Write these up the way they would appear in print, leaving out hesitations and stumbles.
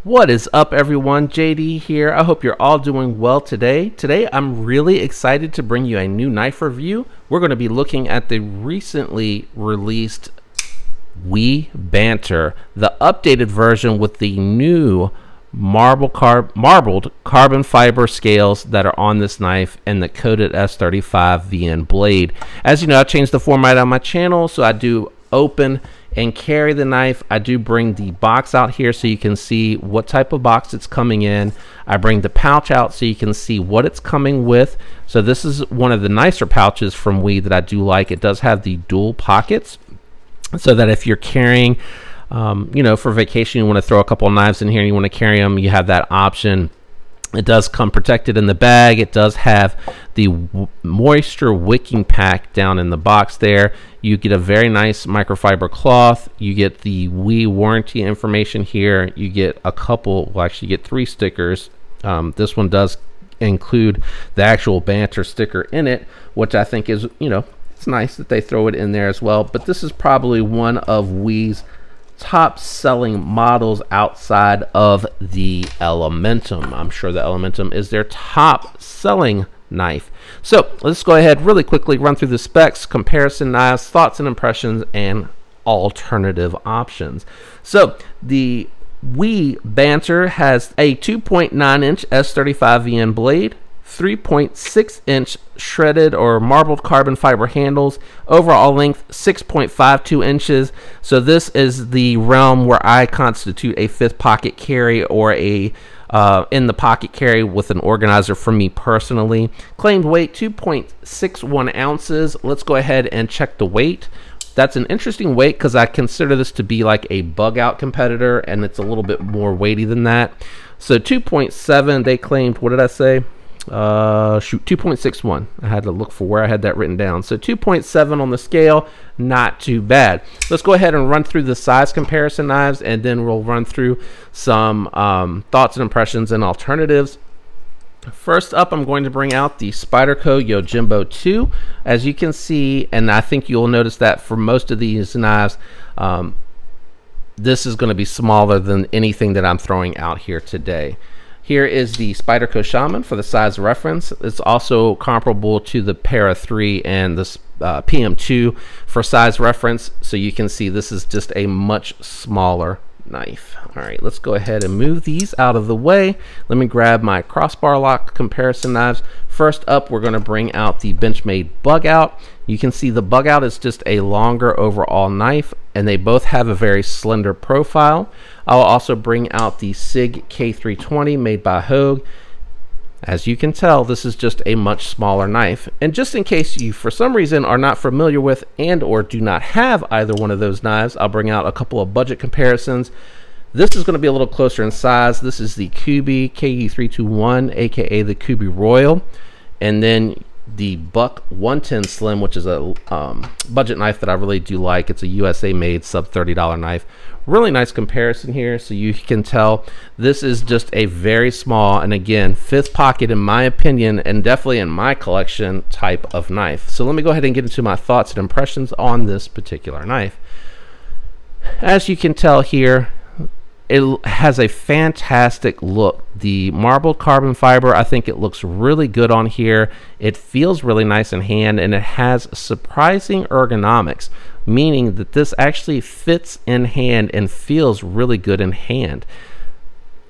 What is up, everyone? JD here. I hope you're all doing well today. Today I'm really excited to bring you a new knife review. We're going to be looking at the recently released Banter, the updated version with the new marbled carbon fiber scales that are on this knife and the coated S35 VN blade. As you know, I've changed the format on my channel, so I do open and carry the knife. I do bring the box out here so you can see what type of box it's coming in. I bring the pouch out so you can see what it's coming with. So this is one of the nicer pouches from that I do like. It does have the dual pockets so that if you're carrying you know, for vacation, you want to throw a couple of knives in here and you want to carry them, you have that option. It does come protected in the bag. It does have the moisture wicking pack down in the box there. You get a very nice microfiber cloth. You get the warranty information here. You get a couple, well, actually you get 3 stickers. This one does include the actual Banter sticker in it, which I think is, you know, it's nice that they throw it in there as well. But this is probably one of top selling models outside of the Elementum. I'm sure the Elementum is their top selling knife. So let's go ahead really quickly, run through the specs, comparison knives, thoughts and impressions, and alternative options. So the Banter has a 2.9-inch S35 VN blade, 3.6-inch shredded or marbled carbon fiber handles, overall length 6.52 inches. So this is the realm where I constitute a 5th pocket carry or a in the pocket carry with an organizer for me personally. Claimed weight 2.61 ounces. Let's go ahead and check the weight. That's an interesting weight because I consider this to be like a bug out competitor, and it's a little bit more weighty than that. So 2.7, they claimed, what did I say? 2.61. I had to look for where I had that written down. So 2.7 on the scale, not too bad. Let's go ahead and run through the size comparison knives, and then we'll run through some thoughts and impressions and alternatives. First up, I'm going to bring out the Spyderco Yojimbo 2. As you can see, and I think you'll notice that for most of these knives, this is going to be smaller than anything that I'm throwing out here today. Here is the Spyderco Shaman for the size reference. It's also comparable to the Para 3 and the PM2 for size reference. So you can see this is just a much smaller knife. All right, let's go ahead and move these out of the way. Let me grab my crossbar lock comparison knives. First up, we're going to bring out the Benchmade Bug Out. You can see the Bug Out is just a longer overall knife, and they both have a very slender profile. I'll also bring out the SIG K320 made by Hogue. As you can tell, this is just a much smaller knife. And just in case you for some reason are not familiar with and or do not have either one of those knives, I'll bring out a couple of budget comparisons. This is going to be a little closer in size. This is the Kubi KE321, aka the Kubi Royal, and then the Buck 110 Slim, which is a budget knife that I really do like. It's a USA made sub $30 knife. Really nice comparison here, so you can tell this is just a very small, and again, 5th pocket in my opinion, and definitely in my collection, type of knife. So let me go ahead and get into my thoughts and impressions on this particular knife. As you can tell here, it has a fantastic look. The marbled carbon fiber, I think it looks really good on here. It feels really nice in hand, and it has surprising ergonomics, meaning that this actually fits in hand and feels really good in hand.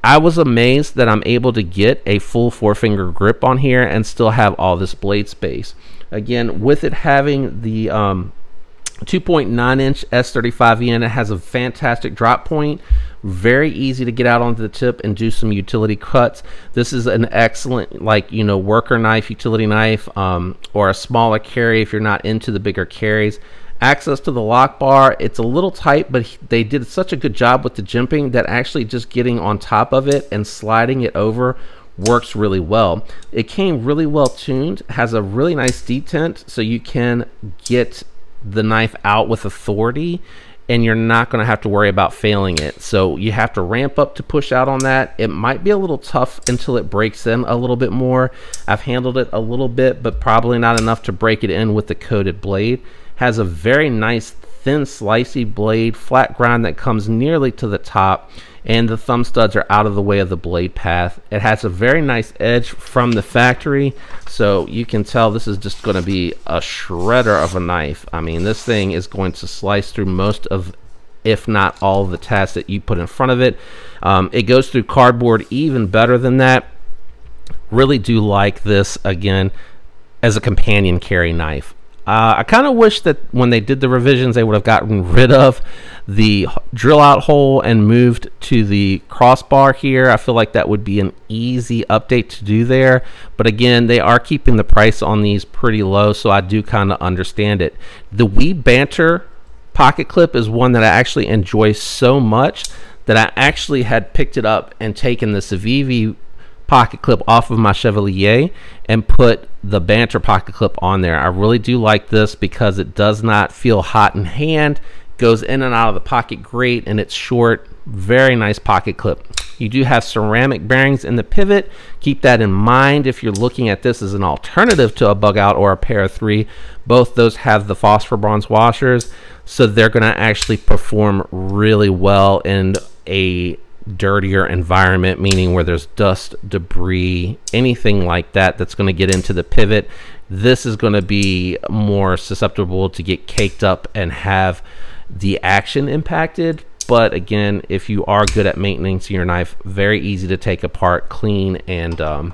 I was amazed that I'm able to get a full 4-finger grip on here and still have all this blade space. Again, with it having the 2.9-inch S35 VN, it has a fantastic drop point. Very easy to get out onto the tip and do some utility cuts. This is an excellent, like, you know, worker knife, utility knife, or a smaller carry if you're not into the bigger carries. Access to the lock bar, it's a little tight, but they did such a good job with the jimping that actually just getting on top of it and sliding it over works really well. It came really well tuned, has a really nice detent, so you can get the knife out with authority and you're not going to have to worry about failing it. So you have to ramp up to push out on that. It might be a little tough until it breaks in a little bit more. I've handled it a little bit, but probably not enough to break it in with the coated blade. Has a very nice thin slicey blade, flat grind that comes nearly to the top, and the thumb studs are out of the way of the blade path. It has a very nice edge from the factory, so you can tell this is just going to be a shredder of a knife. I mean, this thing is going to slice through most of, if not all, of the tasks that you put in front of it. It goes through cardboard even better than that. Really do like this, again, as a companion carry knife. I kind of wish that when they did the revisions, they would have gotten rid of the drill out hole and moved to the crossbar here. I feel like that would be an easy update to do there. But again, they are keeping the price on these pretty low, so I do kind of understand it. The Banter pocket clip is one that I actually enjoy so much that I actually had picked it up and taken the Civivi pocket clip off of my Chevalier and put the Banter pocket clip on there. I really do like this because it does not feel hot in hand, goes in and out of the pocket great, and it's short. Very nice pocket clip. You do have ceramic bearings in the pivot. Keep that in mind if you're looking at this as an alternative to a bug out or a pair of 3. Both those have the phosphor bronze washers, so they're going to actually perform really well in a dirtier environment, meaning where there's dust, debris, anything like that that's going to get into the pivot. This is going to be more susceptible to get caked up and have the action impacted. But again, if you are good at maintaining your knife, very easy to take apart, clean, and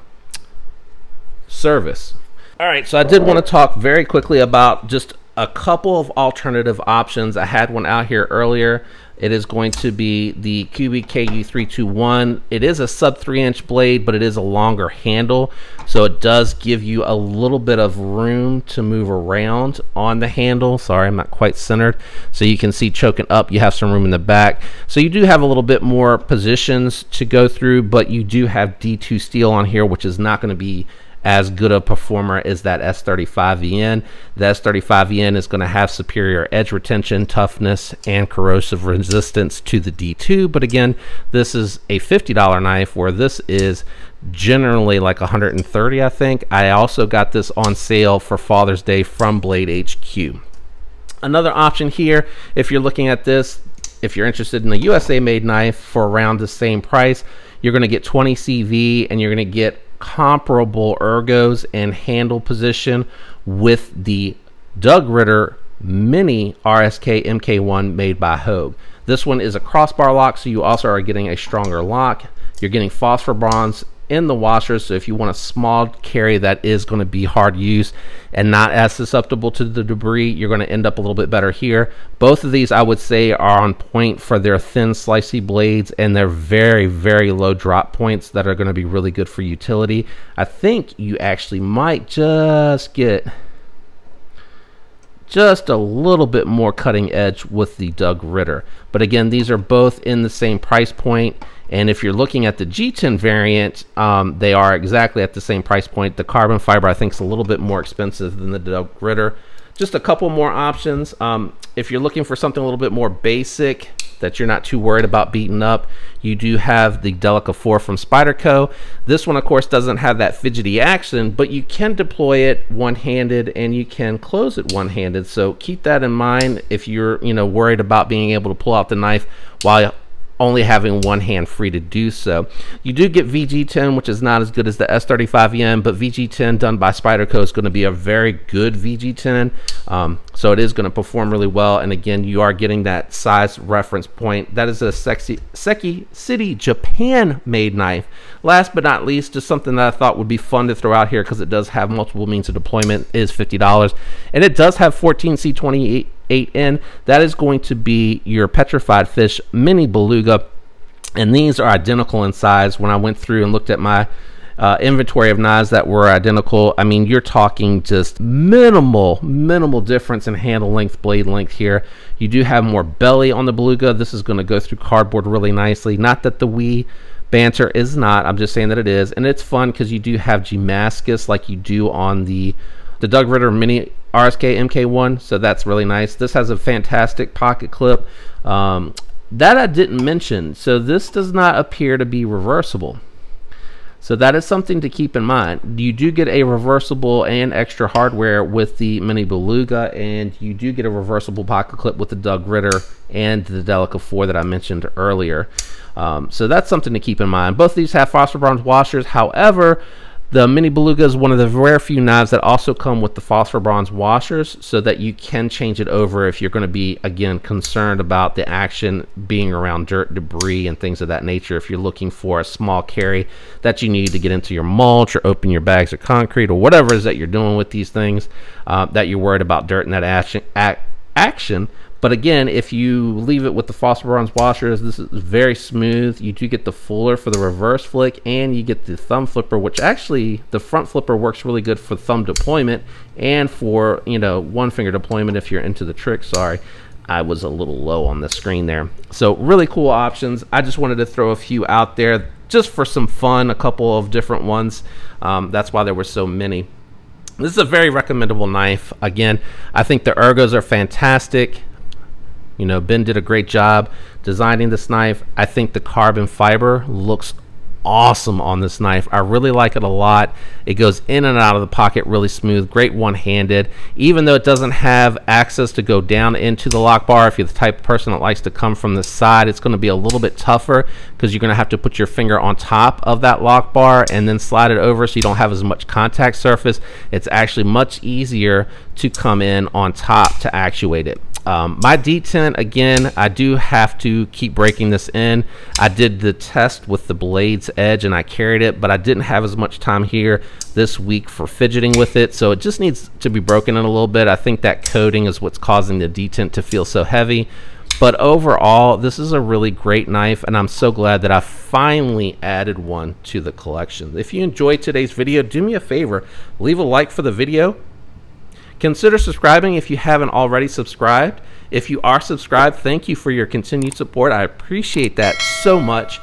service. All right, so I did want to talk very quickly about just a couple of alternative options. I had one out here earlier. It is going to be the QB KU321. It is a sub 3-inch blade, but it is a longer handle, so it does give you a little bit of room to move around on the handle. Sorry, I'm not quite centered. So you can see choking up, you have some room in the back. So you do have a little bit more positions to go through, but you do have D2 steel on here, which is not going to be as good a performer as that S35VN. The S35VN is going to have superior edge retention, toughness, and corrosive resistance to the D2. But again, this is a $50 knife, where this is generally like $130, I think. I also got this on sale for Father's Day from Blade HQ. Another option here, if you're looking at this, if you're interested in a USA made knife for around the same price, you're going to get 20 CV, and you're going to get comparable ergos and handle position with the Doug Ritter Mini RSK MK1 made by Hogue. This one is a crossbar lock, so you also are getting a stronger lock. You're getting phosphor bronze in the washers, so if you want a small carry that is going to be hard use and not as susceptible to the debris, you're going to end up a little bit better here. Both of these, I would say, are on point for their thin slicey blades and their very, very low drop points that are going to be really good for utility. I think you actually might just get just a little bit more cutting edge with the Doug Ritter. But again, these are both in the same price point. And if you're looking at the G10 variant, they are exactly at the same price point. The carbon fiber, I think, is a little bit more expensive than the Doug Ritter. Just a couple more options. If you're looking for something a little bit more basic that you're not too worried about beating up, you do have the Delica 4 from Spyderco. This one, of course, doesn't have that fidgety action, but you can deploy it one-handed and you can close it one-handed. So keep that in mind if you're, worried about being able to pull out the knife while only having one hand free to do so. You do get VG10, which is not as good as the S35EM, but VG10 done by Spyderco is going to be a very good VG10. So it is going to perform really well. And again, you are getting that size reference point. That is a Seki City Japan made knife. Last but not least, just something that I thought would be fun to throw out here because it does have multiple means of deployment, is $50. And it does have 14C28 in. That is going to be your petrified fish mini beluga, and these are identical in size. When I went through and looked at my inventory of knives that were identical, I mean, you're talking just minimal difference in handle length, blade length here. You do have more belly on the beluga. This is going to go through cardboard really nicely. Not that the Banter is not, I'm just saying that it is. And it's fun because you do have Damascus like you do on the Doug Ritter Mini RSK MK1, so that's really nice. This has a fantastic pocket clip that I didn't mention. So this does not appear to be reversible. So that is something to keep in mind. You do get a reversible and extra hardware with the Mini Beluga, and you do get a reversible pocket clip with the Doug Ritter and the Delica 4 that I mentioned earlier. So that's something to keep in mind. Both of these have phosphor bronze washers. However, the Mini Beluga is one of the rare few knives that also come with the phosphor bronze washers, so that you can change it over if you're going to be, again, concerned about the action being around dirt, debris, and things of that nature. If you're looking for a small carry that you need to get into your mulch or open your bags of concrete or whatever it is that you're doing with these things, that you're worried about dirt and that action. But again, if you leave it with the phosphor bronze washers, this is very smooth. You do get the fuller for the reverse flick, and you get the thumb flipper, which actually the front flipper works really good for thumb deployment and for, you know, one finger deployment if you're into the trick. Sorry, I was a little low on the screen there. So really cool options. I just wanted to throw a few out there just for some fun, a couple of different ones. That's why there were so many. This is a very recommendable knife. Again, I think the ergos are fantastic. You know, Ben did a great job designing this knife. I think the carbon fiber looks awesome on this knife. I really like it a lot. It goes in and out of the pocket really smooth, great one-handed. Even though it doesn't have access to go down into the lock bar, if you're the type of person that likes to come from the side, it's going to be a little bit tougher because you're going to have to put your finger on top of that lock bar and then slide it over so you don't have as much contact surface. It's actually much easier to come in on top to actuate it. My detent, again, I do have to keep breaking this in. I did the test with the blade's edge and I carried it, but I didn't have as much time here this week for fidgeting with it, so it just needs to be broken in a little bit. I think that coating is what's causing the detent to feel so heavy. But overall, this is a really great knife, and I'm so glad that I finally added one to the collection. If you enjoyed today's video, do me a favor, leave a like for the video. Consider subscribing if you haven't already subscribed. If you are subscribed, thank you for your continued support. I appreciate that so much.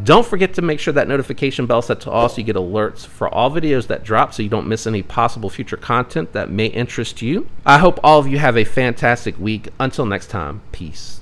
Don't forget to make sure that notification bell is set to all so you get alerts for all videos that drop so you don't miss any possible future content that may interest you. I hope all of you have a fantastic week. Until next time, peace.